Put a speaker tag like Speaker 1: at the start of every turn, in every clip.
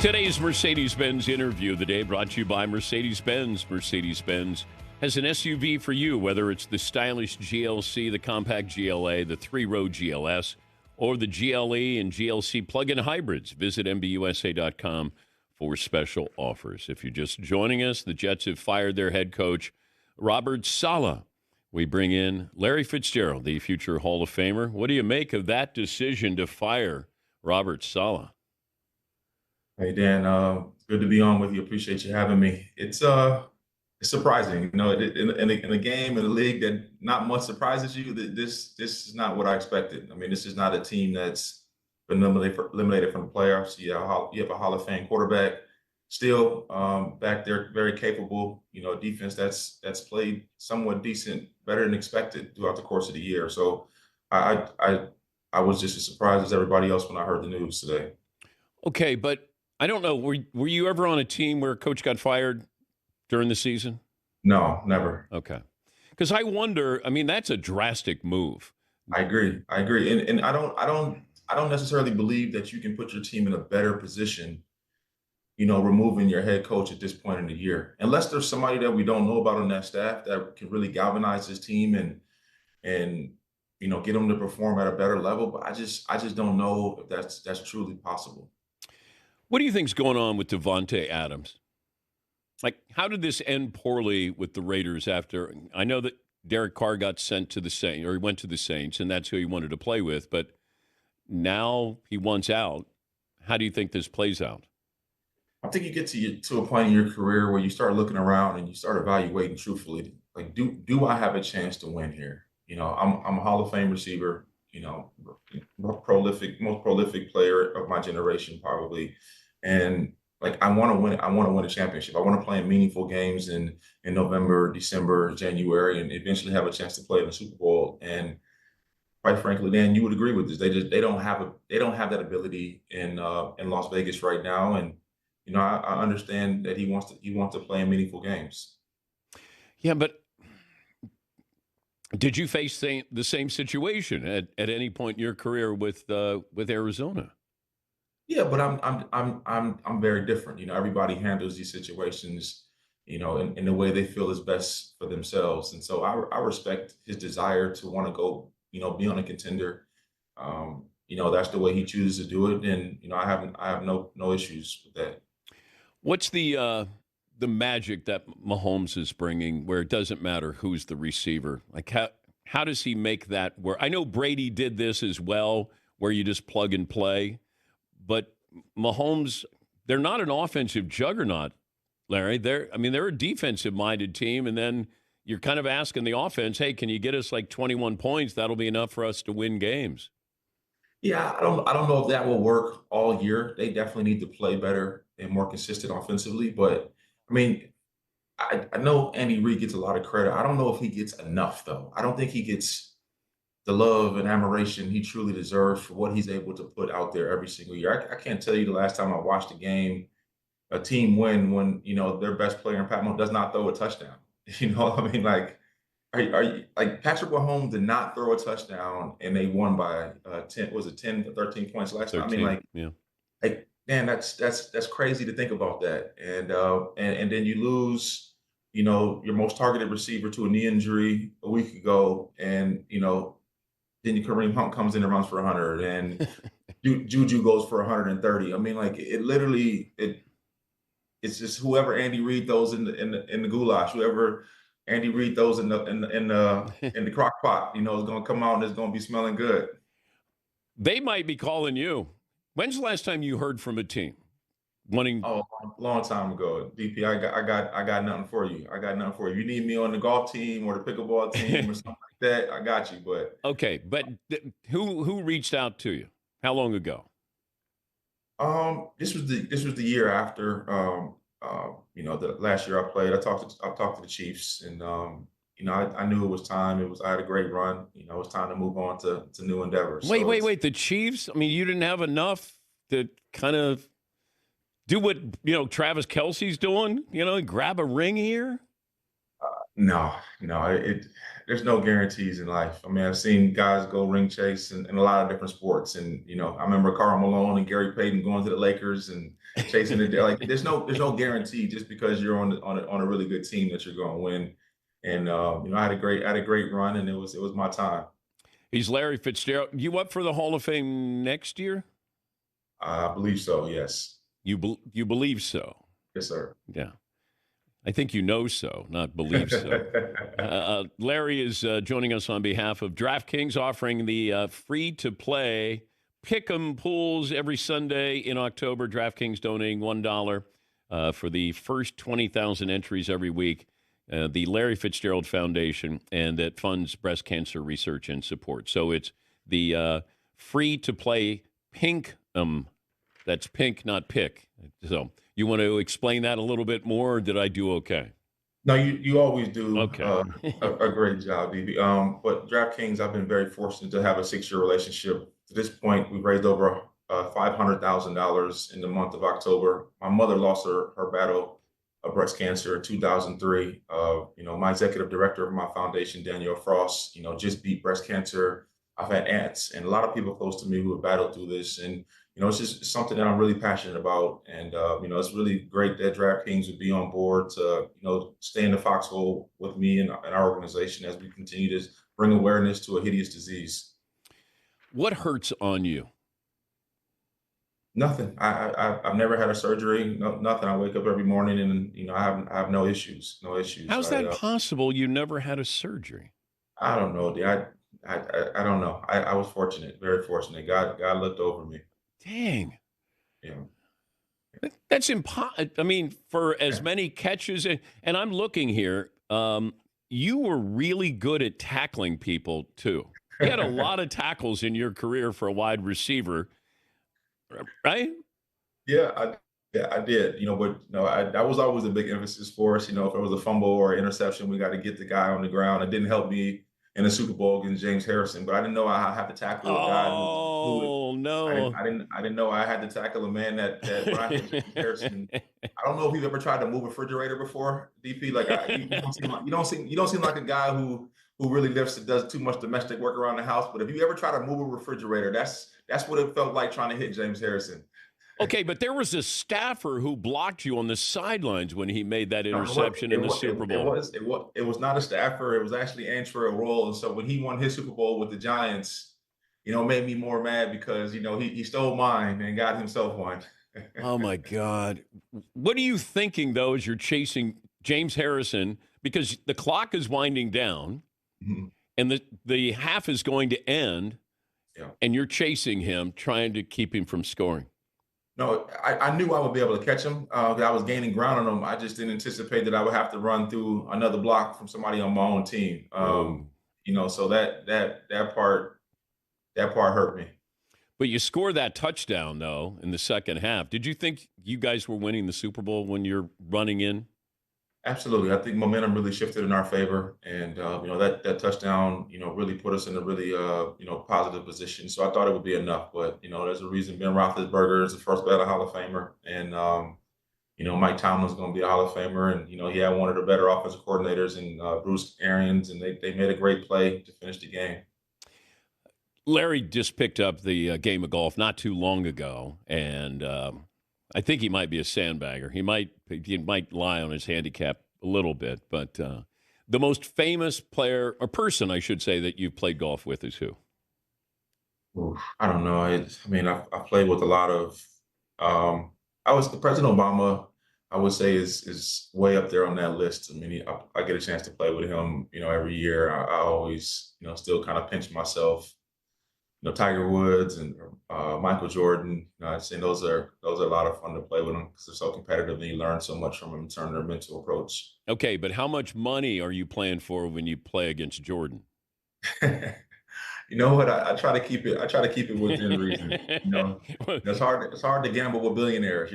Speaker 1: Today's Mercedes-Benz interview of the day brought to you by Mercedes-Benz. Mercedes-Benz has an SUV for you, whether it's the stylish GLC, the compact GLA, the three-row GLS, or the GLE and GLC plug-in hybrids. Visit MBUSA.com for special offers. If you're just joining us, the Jets have fired their head coach, Robert Saleh. We bring in Larry Fitzgerald, the future Hall of Famer. What do you make of that decision to fire Robert Saleh?
Speaker 2: Hey Dan, it's good to be on with you. Appreciate you having me. It's surprising, in a game in a league that not much surprises you. That this is not what I expected. I mean, this is not a team that's been eliminated from the playoffs. You have a Hall of Fame quarterback still back there, very capable. Defense that's played somewhat decent, better than expected throughout the course of the year. So I was just as surprised as everybody else when I heard the news today.
Speaker 1: Okay, but I don't know. Were you ever on a team where a coach got fired during the season?
Speaker 2: No, never.
Speaker 1: Okay. Because I wonder, I mean, that's a drastic move.
Speaker 2: I agree. And I don't necessarily believe that you can put your team in a better position, removing your head coach at this point in the year. Unless there's somebody that we don't know about on that staff that can really galvanize this team and get them to perform at a better level. But I just don't know if that's truly possible.
Speaker 1: What do you think's going on with Davante Adams? Like, how did this end poorly with the Raiders after? I know that Derek Carr got sent to the Saints, or he went to the Saints, and that's who he wanted to play with, but now he wants out. How do you think this plays out?
Speaker 2: I think you get to a point in your career where you start looking around and you start evaluating truthfully, like, do I have a chance to win here? I'm a Hall of Fame receiver, most prolific player of my generation, probably. And like, I want to win a championship. I want to play in meaningful games in November, December, January, and eventually have a chance to play in the Super Bowl. And quite frankly, Dan, you would agree with this. They don't have that ability in Las Vegas right now. And I understand that he wants to play in meaningful games.
Speaker 1: Yeah, but did you face the same situation at any point in your career with Arizona?
Speaker 2: Yeah, but I'm very different. Everybody handles these situations, in the way they feel is best for themselves. And so I respect his desire to want to go, be on a contender. That's the way he chooses to do it. And, I have no issues with that.
Speaker 1: What's the magic that Mahomes is bringing where it doesn't matter who's the receiver? Like, how does he make that work? I know Brady did this as well, where you just plug and play. But Mahomes, they're not an offensive juggernaut, Larry. They're a defensive-minded team, and then you're kind of asking the offense, hey, can you get us like 21 points? That'll be enough for us to win games.
Speaker 2: Yeah, I don't know if that will work all year. They definitely need to play better and more consistent offensively. But, I mean, I know Andy Reid gets a lot of credit. I don't know if he gets enough, though. I don't think he gets the love and admiration he truly deserves for what he's able to put out there every single year. I can't tell you the last time I watched a game, a team win when, their best player in Pat Mahomes does not throw a touchdown. Like, are you, like, Patrick Mahomes did not throw a touchdown and they won by 10 to 13 points last time?
Speaker 1: 13, yeah.
Speaker 2: Like, man, that's crazy to think about that. And then you lose, your most targeted receiver to a knee injury a week ago, and then Kareem Hunt comes in and runs for 100, and Juju goes for 130. I mean, like, it's just whoever Andy Reid throws in the goulash, whoever Andy Reid throws in the crock pot, is going to come out and it's going to be smelling good.
Speaker 1: They might be calling you. When's the last time you heard from a team wanting?
Speaker 2: Oh, a long time ago, DP. I got nothing for you. I got nothing for you. You need me on the golf team or the pickleball team or something like that, I got you. But
Speaker 1: okay, but who reached out to you? How long ago?
Speaker 2: This was the year after the last year I played. I talked to the Chiefs, and I knew it was time. I had a great run. It was time to move on to new endeavors.
Speaker 1: Wait. The Chiefs? I mean, you didn't have enough to kind of do what, Travis Kelce's doing, grab a ring here?
Speaker 2: No. there's no guarantees in life. I mean, I've seen guys go ring chase in a lot of different sports, and I remember Karl Malone and Gary Payton going to the Lakers and chasing it. Like, there's no guarantee just because you're on a really good team that you're going to win. And I had a great run, and it was my time.
Speaker 1: He's Larry Fitzgerald. You up for the Hall of Fame next year?
Speaker 2: I believe so. Yes.
Speaker 1: You believe so?
Speaker 2: Yes, sir.
Speaker 1: Yeah. I think you know so, not believe so. Larry is joining us on behalf of DraftKings, offering the free-to-play pick'em pools every Sunday in October. DraftKings donating $1 for the first 20,000 entries every week. The Larry Fitzgerald Foundation, and that funds breast cancer research and support. So it's the free-to-play pink'em. That's pink, not pick. So you want to explain that a little bit more, or did I do okay?
Speaker 2: No, you always do
Speaker 1: Okay.
Speaker 2: a great job, DB. But DraftKings, I've been very fortunate to have a 6-year relationship. To this point, we've raised over $500,000 in the month of October. My mother lost her battle of breast cancer in 2003. My executive director of my foundation, Danielle Frost, just beat breast cancer. I've had aunts and a lot of people close to me who have battled through this. And it's just something that I'm really passionate about. And, it's really great that DraftKings would be on board to, stay in the foxhole with me and our organization as we continue to bring awareness to a hideous disease.
Speaker 1: What hurts on you?
Speaker 2: Nothing. I've never had a surgery. No, nothing. I wake up every morning and, I have no issues. No issues.
Speaker 1: How's that possible? You never had a surgery?
Speaker 2: I don't know. I don't know. I was fortunate, very fortunate. God looked over me.
Speaker 1: Dang.
Speaker 2: Yeah.
Speaker 1: That's impossible. I mean, for as many catches, and I'm looking here, you were really good at tackling people, too. You had a lot of tackles in your career for a wide receiver, right?
Speaker 2: Yeah, I did. But that was always a big emphasis for us. If it was a fumble or interception, we got to get the guy on the ground. It didn't help me in the Super Bowl against James Harrison, but I didn't know I had to tackle a guy who
Speaker 1: no.
Speaker 2: I didn't know I had to tackle a man that when I hit James Harrison. I don't know if you've ever tried to move a refrigerator before, DP. Like you don't seem like a guy who really lifts and does too much domestic work around the house. But if you ever try to move a refrigerator, that's what it felt like trying to hit James Harrison.
Speaker 1: Okay, but there was a staffer who blocked you on the sidelines when he made that interception in the Super Bowl.
Speaker 2: It was not a staffer. It was actually Antrell Roll. And so when he won his Super Bowl with the Giants, made me more mad because, he stole mine and got himself one.
Speaker 1: Oh, my God. What are you thinking, though, as you're chasing James Harrison? Because the clock is winding down, mm-hmm. and the half is going to end, and you're chasing him, trying to keep him from scoring.
Speaker 2: No, I knew I would be able to catch him. I was gaining ground on him. I just didn't anticipate that I would have to run through another block from somebody on my own team. So that part hurt me.
Speaker 1: But you scored that touchdown, though, in the second half. Did you think you guys were winning the Super Bowl when you're running in?
Speaker 2: Absolutely. I think momentum really shifted in our favor. And, that touchdown, really put us in a really, positive position. So I thought it would be enough. But, there's a reason Ben Roethlisberger is the first ballot Hall of Famer. And, Mike Tomlin's going to be a Hall of Famer. And, he had one of the better offensive coordinators in Bruce Arians. And they made a great play to finish the game.
Speaker 1: Larry just picked up the game of golf not too long ago. And I think he might be a sandbagger. He might lie on his handicap a little bit, but the most famous player or person, I should say, that you've played golf with is who?
Speaker 2: I don't know. I played with a lot of. President Obama. I would say is way up there on that list. I get a chance to play with him. Every year. I always, still kind of pinch myself. Tiger Woods and Michael Jordan. I'd say those are a lot of fun to play with them because they're so competitive and you learn so much from them in terms of their mental approach.
Speaker 1: Okay, but how much money are you playing for when you play against Jordan?
Speaker 2: You know what? I try to keep it. I try to keep it within reason. It's hard to gamble with billionaires.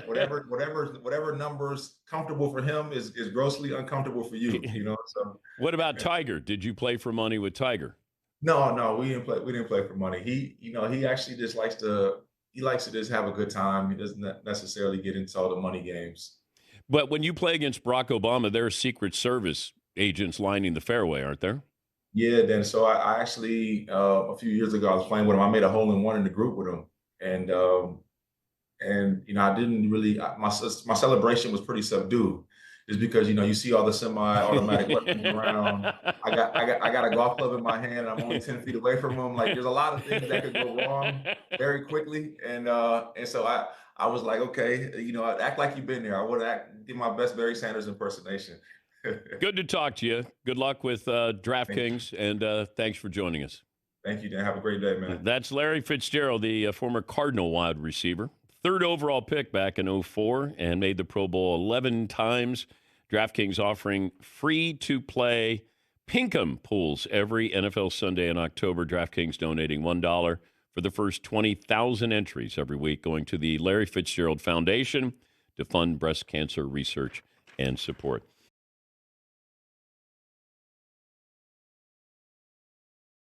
Speaker 2: Whatever number's comfortable for him is grossly uncomfortable for you. So.
Speaker 1: What about Tiger? Did you play for money with Tiger?
Speaker 2: No, we didn't play. We didn't play for money. He actually just likes to just have a good time. He doesn't necessarily get into all the money games.
Speaker 1: But when you play against Barack Obama, they're a Secret Service agents lining the fairway, aren't there?
Speaker 2: Yeah, then so I actually a few years ago I was playing with him. I made a hole in one in the group with him, and I didn't really my celebration was pretty subdued, just because you see all the semi-automatic weapons around. I got a golf club in my hand. And I'm only 10 feet away from him. Like there's a lot of things that could go wrong very quickly, and so I was like, okay, I'd act like you've been there. I would give my best Barry Sanders impersonation.
Speaker 1: Good to talk to you. Good luck with DraftKings, and thanks for joining us.
Speaker 2: Thank you, Dan. Have a great day, man.
Speaker 1: That's Larry Fitzgerald, the former Cardinal wide receiver. Third overall pick back in 2004 and made the Pro Bowl 11 times. DraftKings offering free-to-play Pink'em pools every NFL Sunday in October. DraftKings donating $1 for the first 20,000 entries every week, going to the Larry Fitzgerald Foundation to fund breast cancer research and support.